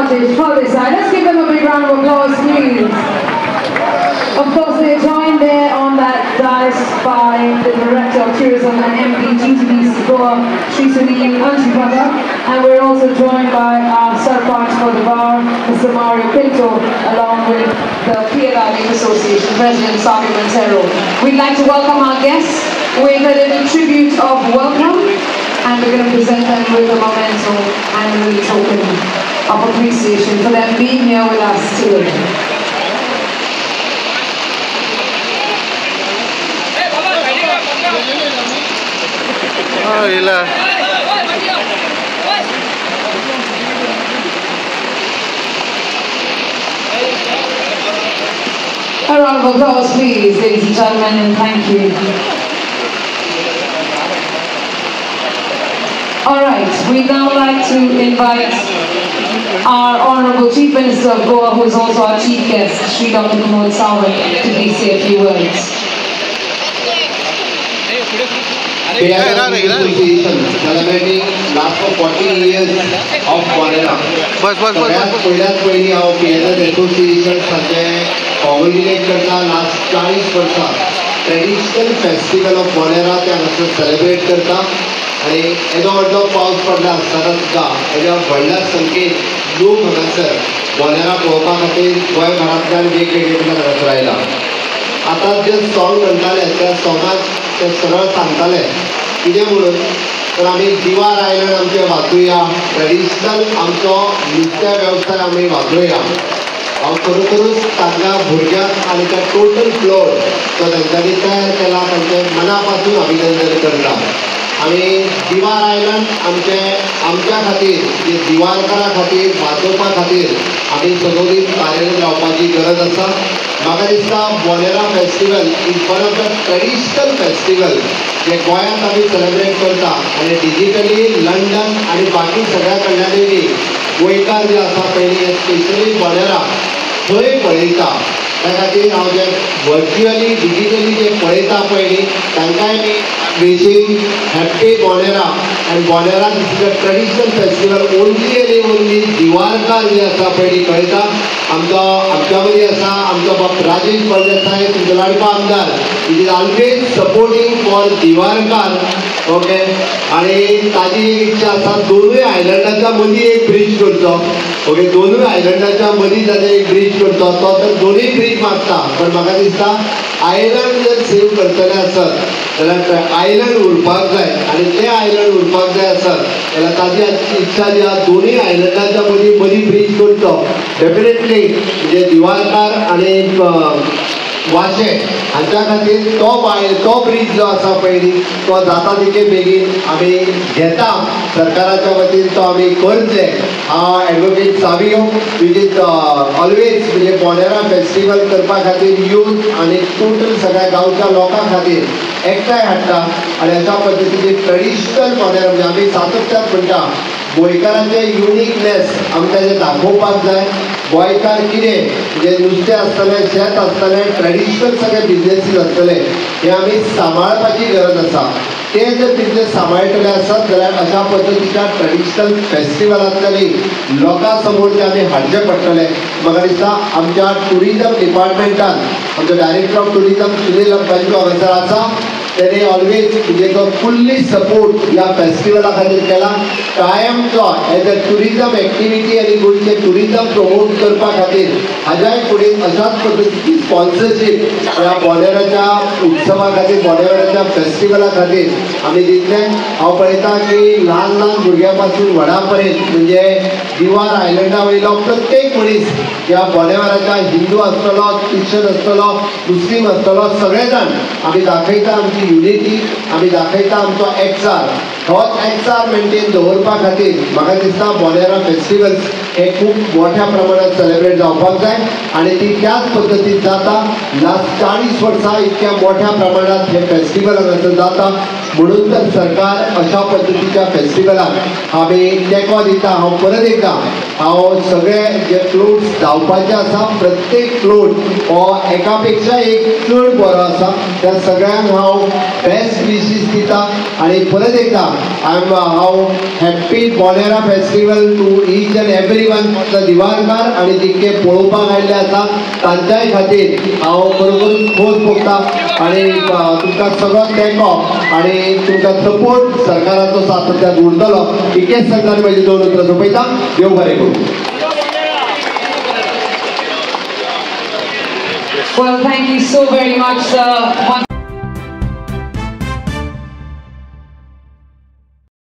artist for this side. Let's give them a big round of applause, please. Of course, they're joined there on that dais by the Director of Tourism and MD GTB Goa, Sri Sunil Anshipata, and we're also joined by our Sarpanch for the bar, Mr. Mario Pinto, along with the PLR Youth Association President Sami Montero. We'd like to welcome our guests with a little tribute of welcome, and we're going to present them with a memento and a little token of appreciation for them being here with us today. Oh, gila. A round of applause, please, ladies and gentlemen, and thank you. All right, we'd now like to invite our Honourable Chief Minister of Goa, who is also our Chief Guest, Sri Dr. Pramod Sawant, to please say a few words. Association celebrating last 40 years of Bonera. पहिल्याच पहिली हांव PLS association coordinate करता last 40 वर्सां traditional festival of बोनेरा ते हांगासर celebrate करता आनी येदो व्हडलो पावस पडला आसतना सुद्दां हेज्या व्हडल्या संख्येन लोक हांगासर बोनेरा पळोवपा खातीर गोंयभरांतल्यान वेगवेगळे हांगासर आयला. आतां जे सॉंग म्हणटाले त्या सॉंगाक ते सरळ सांगताले कितें म्हणून तर आमी दिवार आयलंड आमचे वाचुया, ट्रेडिशनल आमचो नुस्त्या वेवसाय आमी वाचुया. हांव खरोखरूच तांकां भुरग्यांक आनी त्या टोटल फ्लोर तो तांच्यांनी तयार केला तांचे मना पासून अभिनंदन करता. आमी दिवार आयलंड आमच्या खातीर जे दिवारकारा खातीर वाचोवपा खातीर आमी सगळीं कार्यरत रावपाची गरज आसा. म्हाका दिसता Bonera festival is one of the traditional festival जे गोंयांत आमी सेलिब्रेट करता आनी डिजिटली लंडन आनी बाकी सगळ्या कडल्यानूय बी गोंयकार जे आसा पयलीं स्पेशली बोनेरा थंय पळयता. त्या खातीर हांव जे वर्च्युअली डिजिटली जे पळयता पळय तांकांय बी विशींग हॅप्पी बोनेरा. आनी Bonera this is a traditional festival only एनी ओन्ली दिवारकार जे आसा पळय कळटा. आमच्या मदीं आसा आमचो बाब राजेश फळदेसाय तुमचो लाडको आमदार. It is always supporting for Divarkar. Okay, आनी ताजी इच्छा आसा दोनूय आयलंडाच्या मदीं एक ब्रीज करचो. ओके, दोनूय आयलंडाच्या मदीं ताणें एक ब्रीज करचो. तो तर दोनूय ब्रीज मागता, पण म्हाका दिसता आयलंड जर सेव करतले आसत जाल्यार आयलंड उरपाक जाय आनी ते आयलंड उरपाक जाय आसत जाल्यार ताजी इच्छा जी आसा दोनूय आयलंडाच्या मदीं ब्रीज करचो. डेफिनेटली म्हणजे दिवारकार आनी वाशे हांच्या खातीर तो ब्रीज जो आसा पयली तो जाता तितले बेगीन आमी घेता. सरकाराच्या वतीन तो आमी करचे. हांव advocate Savio which is always म्हणजे बोनेरा फेस्टिवल करपा खातीर यूथ आनी टोटल सगळ्या गांवच्या लोकां खातीर एकठांय हाडटा आनी अशा पद्दतीची ट्रेडिशनल बोनेरा म्हणजे आमी सातत्यान म्हणटा गोंयकारांचे युनिकनेस आमी ताजें दाखोवपाक जाय. गोंयकार कितें म्हणजे नुस्तें आसतलें, शेत आसतलें, ट्रेडिशनल सगळे बिजनेसीस आसतले हे आमी सांबाळपाची गरज आसा. ते जर बिजनेस सांबाळटले आसत जाल्यार अशा पद्दतीच्या ट्रेडिशनल फेस्टिवलांतल्यानी लोकां समोर ते आमी हाडचे पडटले. म्हाका दिसता आमच्या टुरिजम डिपार्टमेंटान आमचो director of tourism Sunil Ambani हांगासर आसा. तेणे ऑलवेज म्हणजे तो फुल्ली सपोर्ट ह्या फेस्टिवला खातीर केला. कायमचो एज अ टुरिजम एक्टिविटी आनी गोंयचे टुरिजम प्रमोट करपा खातीर हाज्याय फुडें अशाच पद्दतीची स्पॉन्सरशीप ह्या बोनेराच्या उत्सवा खातीर बोनेराच्या फेस्टिवला खातीर आमी दितले. हांव पळयता की ल्हान ल्हान भुरग्यां पासून व्हडा पर्यंत म्हणजे दिवार आयलंडा वयलो प्रत्येक मनीस ह्या बोनेराच्या हिंदू आसतलो, ख्रिश्चन आसतलो, मुस्लीम आसतलो सगळे जाण आमी दाखयता आमची युनिटी, आमी दाखयता आमचो एकचार. होच एकचार मेंटेन दवरपा खातीर म्हाका दिसता बोनेरा फेस्टिवल्स हे खूब मोठ्या प्रमाणात सेलिब्रेट जावपाक जाय आनी ती त्याच पद्दतीन जाता. लास्ट 40 वर्सां इतक्या मोठ्या प्रमाणात हे फेस्टिवल हांगासर जाता. म्हणून तर सरकार अशा पद्दतीच्या फेस्टिवलाक आमी तेंको दिता. हांव परत एकदा हांव सगळे जे फ्लोट्स धांवपाचे आसा प्रत्येक फ्लोट हो एका पेक्षा एक चड बरो आसा. त्या सगळ्यांक हांव बेस्ट विशीस दिता आनी परत एकदा हांव happy Bonera festival to each and every गोरगरिबांचा दिवाणकार आणि तितके पळोवपाक आयिल्ले आसा तांच्याय खातीर हांव खरोखरूच खोस भोगता आणि तुमकां सगळो तेंको आणि तुमकां सपोर्ट सरकाराचो साथ सद्याक उरतलो इतकेच सांगताना म्हजी दोन उतरां सोंपयता. देव बरें करूं. Well, thank you so very much, sir.